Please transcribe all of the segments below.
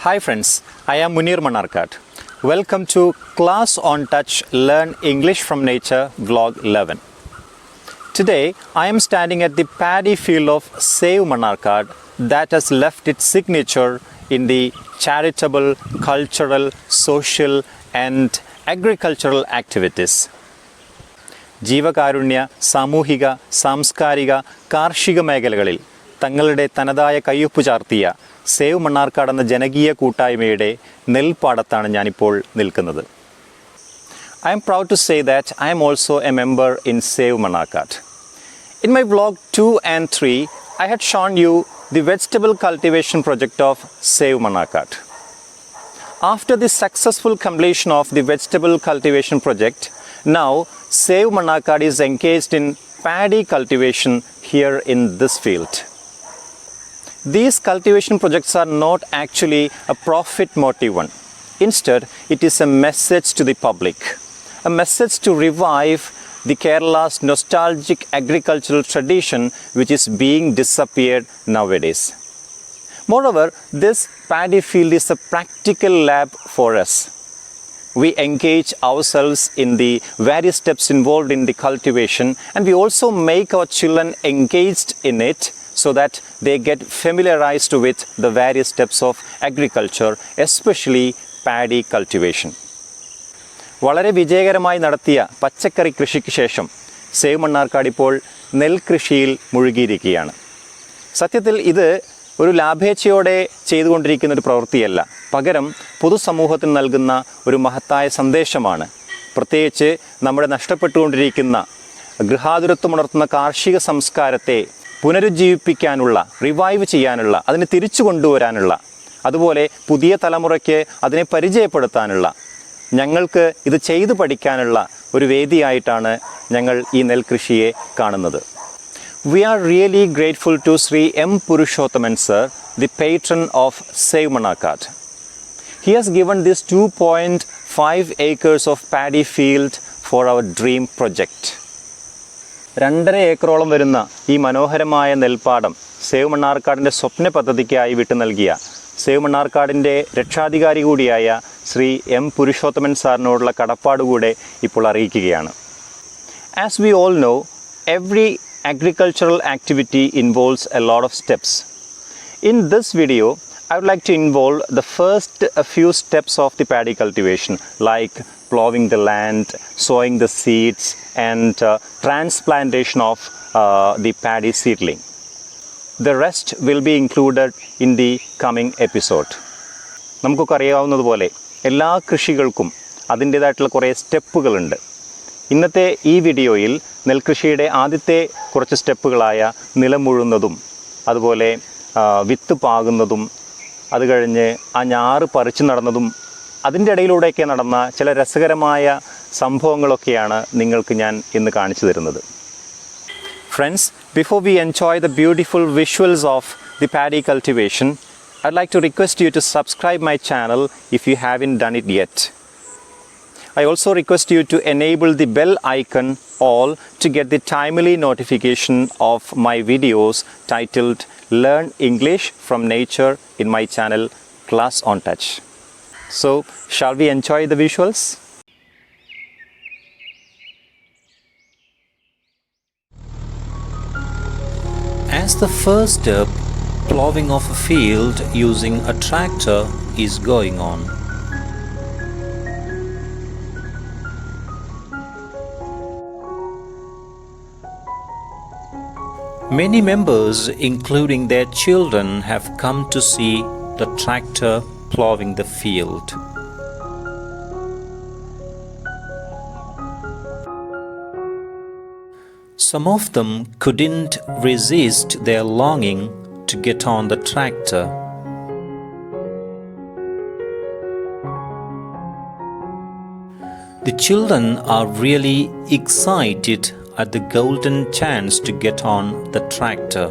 Hi friends, I am Muneer Mannarkkad. Welcome to Class on Touch Learn English from Nature Vlog 11. Today I am standing at the paddy field of Save Mannarkkad that has left its signature in the charitable, cultural, social and agricultural activities. ജീവകാരുണ്യ, സാമൂഹിക, സാംസ്കാരിക, കാർഷിക മേഖലകളിൽ തങ്ങളുടെ തനതായ കയ്യൊപ്പ് ചാർത്തിയ save Mannarkkad എന്ന ജനകീയ കൂട്ടായ്മയുടെ നെൽപ്പാടത്താണ് ഞാനിപ്പോൾ നിൽക്കുന്നത്. I am proud to say that I am also a member in Save Mannarkkad. In my vlog 2 and 3, I had shown you the vegetable cultivation project of Save Mannarkkad. After the successful completion of the vegetable cultivation project, now Save Mannarkkad is engaged in paddy cultivation here in this field. These cultivation projects are not actually a profit motive one. Instead, it is a message to the public, a message to revive the Kerala's nostalgic agricultural tradition which is being disappeared nowadays. Moreover, this paddy field is a practical lab for us. We engage ourselves in the various steps involved in the cultivation, and we also make our children engaged in it so that they get familiarized with the various steps of agriculture, especially paddy cultivation. വളരെ വിജയകരമായി നടത്തിയ പച്ചക്കറി കൃഷിക്ക് ശേഷം save Mannarkkad ഇപ്പോൾ നെൽകൃഷിയിൽ മുഴുകിയിരിക്കുകയാണ്. സത്യത്തിൽ ഇത് ഒരു ലാഭേച്ഛയോടെ ചെയ്തുകൊണ്ടിരിക്കുന്ന ഒരു പ്രവൃത്തിയല്ല, പകരം പൊതുസമൂഹത്തിന് നൽകുന്ന ഒരു മഹത്തായ സന്ദേശമാണ്. പ്രത്യേകിച്ച് നമ്മുടെ നഷ്ടപ്പെട്ടുകൊണ്ടിരിക്കുന്ന ഗൃഹാതുരത്വമുണർത്തുന്ന കാർഷിക സംസ്കാരത്തെ പുനരുജ്ജീവിപ്പിക്കാനുള്ള, റിവൈവ് ചെയ്യാനുള്ള, അതിനെ തിരിച്ചു കൊണ്ടുവരാനുള്ള, അതുപോലെ പുതിയ തലമുറയ്ക്ക് അതിനെ പരിചയപ്പെടുത്താനുള്ള, ഞങ്ങൾക്ക് ഇത് ചെയ്തു പഠിക്കാനുള്ള ഒരു വേദിയായിട്ടാണ് ഞങ്ങൾ ഈ നെൽകൃഷിയെ കാണുന്നത്. We are really grateful to Sri M. Purushothaman sir, the patron of Save Mannarkkad. He has given this 2.5 acres of paddy field for our dream project. 2.5 ഏക്കറോളം വരുന്ന ഈ മനോഹരമായ നെൽപ്പാടം സേവ് മണ്ണാർക്കാടിൻ്റെ സ്വപ്ന പദ്ധതിക്കായി വിട്ടു നൽകിയ സേവ് മണ്ണാർക്കാടിൻ്റെ രക്ഷാധികാരി കൂടിയായ ശ്രീ എം പുരുഷോത്തമൻ സാറിനോടുള്ള കടപ്പാട് കൂടെ ഇപ്പോൾ അറിയിക്കുകയാണ്. As we all know, every agricultural activity involves a lot of steps. In this video, I would like to involve the first few steps of the paddy cultivation, like plowing the land, sowing the seeds, and transplantation of the paddy seedling. The rest will be included in the coming episode. നമുക്കൊക്കെ അറിയാവുന്നതുപോലെ എല്ലാ കൃഷികൾക്കും അതിൻ്റേതായിട്ടുള്ള കുറേ സ്റ്റെപ്പുകളുണ്ട്. ഇന്നത്തെ ഈ വീഡിയോയിൽ നെൽകൃഷിയുടെ ആദ്യത്തെ കുറച്ച് സ്റ്റെപ്പുകളായ നിലമുഴുന്നതും, അതുപോലെ വിത്ത് പാകുന്നതും, അത് കഴിഞ്ഞ് ആ ഞാറ് പറിച്ചു നടന്നതും, അതിൻ്റെ ഇടയിലൂടെയൊക്കെ നടന്ന ചില രസകരമായ സംഭവങ്ങളൊക്കെയാണ് നിങ്ങൾക്ക് ഞാൻ ഇന്ന് കാണിച്ചു തരുന്നത്. Friends, before we enjoy the beautiful visuals of the paddy cultivation, I'd like to request you to subscribe my channel if you haven't done it yet. I also request you to enable the bell icon all to get the timely notification of my videos titled Learn English from Nature in my channel Class on Touch. So, shall we enjoy the visuals? As the first step, plowing of a field using a tractor is going on. Many members, including their children, have come to see the tractor plowing the field. Some of them couldn't resist their longing to get on the tractor. The children are really excited at the golden chance to get on the tractor.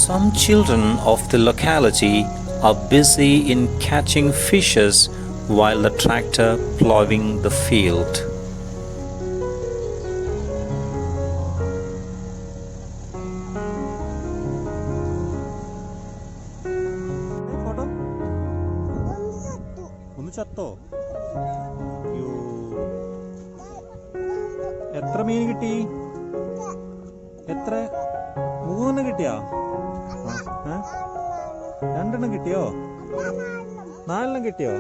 Some children of the locality are busy in catching fishes while the tractor plowing the field. ഒന്ന് ചത്തോ? എത്ര മീൻ കിട്ടി? എത്ര? 3 കിട്ടിയോ? രണ്ടെണ്ണം കിട്ടിയോ? 4 കിട്ടിയോ?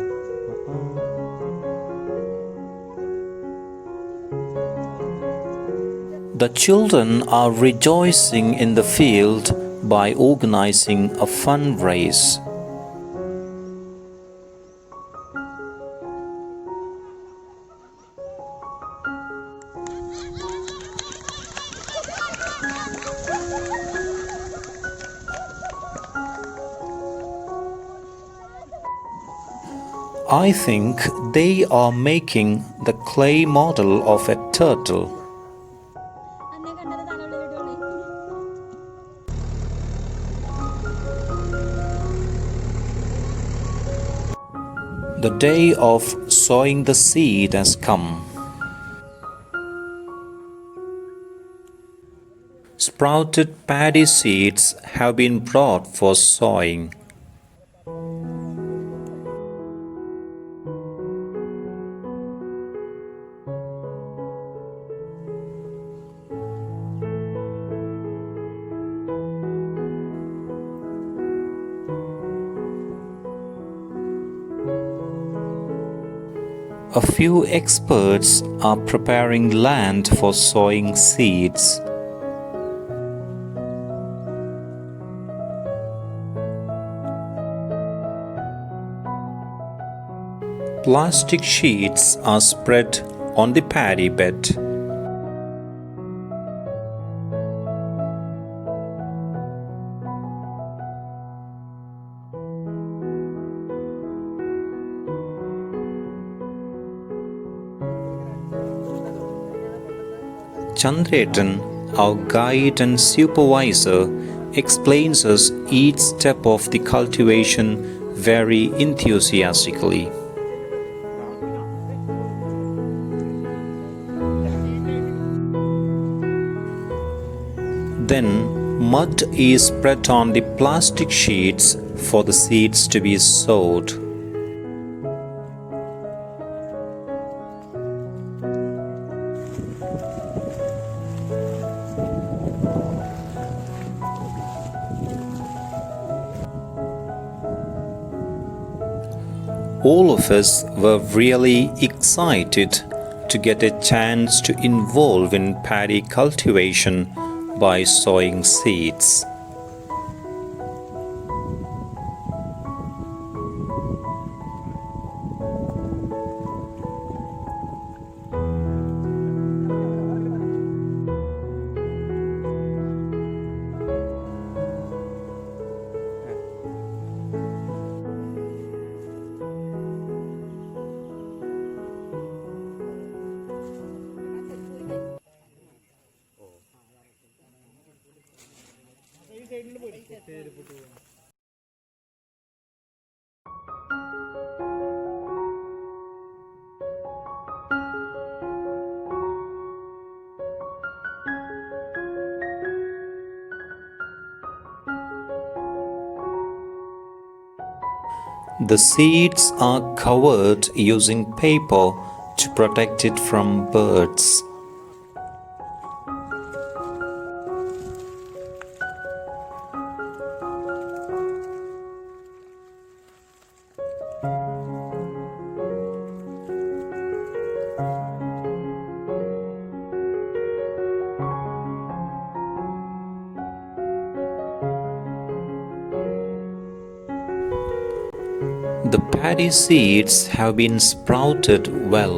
The children are rejoicing in the field by organizing a fun race. I think they are making the clay model of a turtle. The day of sowing the seed has come. Sprouted paddy seeds have been brought for sowing. A few experts are preparing land for sowing seeds. Plastic sheets are spread on the paddy bed. Chandretan, our guide and supervisor, explains us each step of the cultivation very enthusiastically. Then mud is spread on the plastic sheets for the seeds to be sowed. All of us were really excited to get a chance to involve in paddy cultivation by sowing seeds. The seeds are covered using paper to protect it from birds. The paddy seeds have been sprouted well.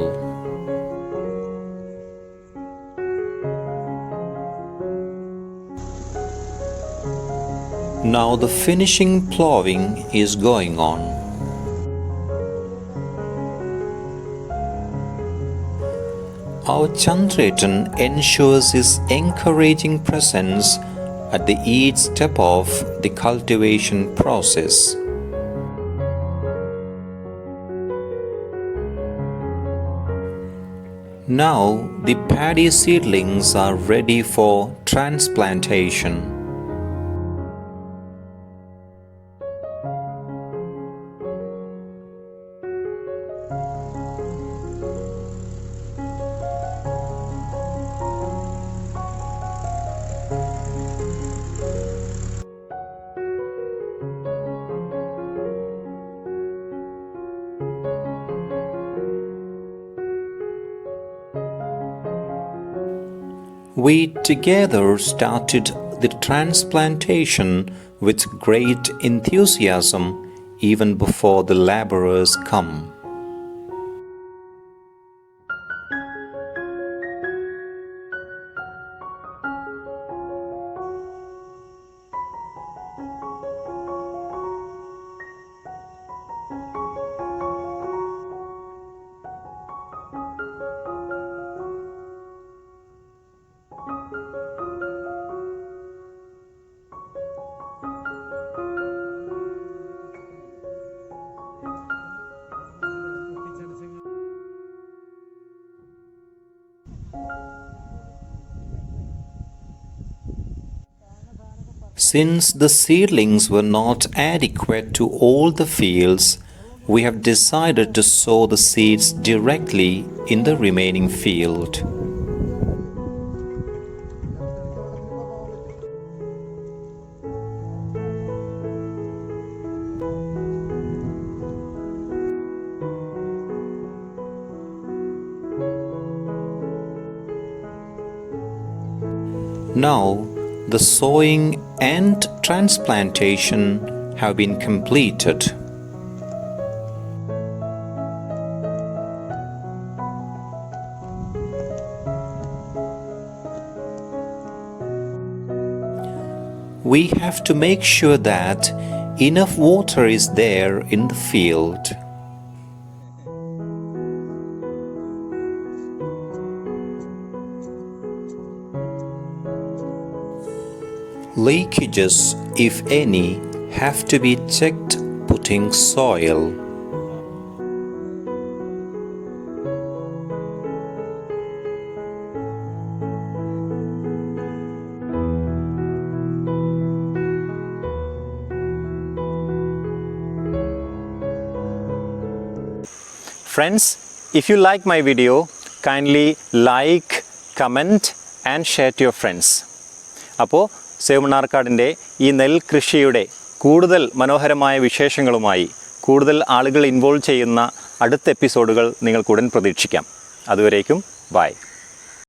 Now the finishing plowing is going on. Our Chandretan ensures his encouraging presence at each step of the cultivation process. Now the paddy seedlings are ready for transplantation. We together started the transplantation with great enthusiasm even before the laborers come. Since the seedlings were not adequate to all the fields, we have decided to sow the seeds directly in the remaining field. Now, the sowing and transplantation have been completed. We have to make sure that enough water is there in the field. Leakages, if any, have to be checked putting soil. Friends, if you like my video, kindly like, comment and share to your friends. അപ്പോൾ save മണ്ണാർക്കാടിൻ്റെ ഈ നെൽകൃഷിയുടെ കൂടുതൽ മനോഹരമായ വിശേഷങ്ങളുമായി കൂടുതൽ ആളുകൾ involve ചെയ്യുന്ന അടുത്ത എപ്പിസോഡുകൾ നിങ്ങൾക്കുടൻ പ്രതീക്ഷിക്കാം. അതുവരേക്കും ബൈ.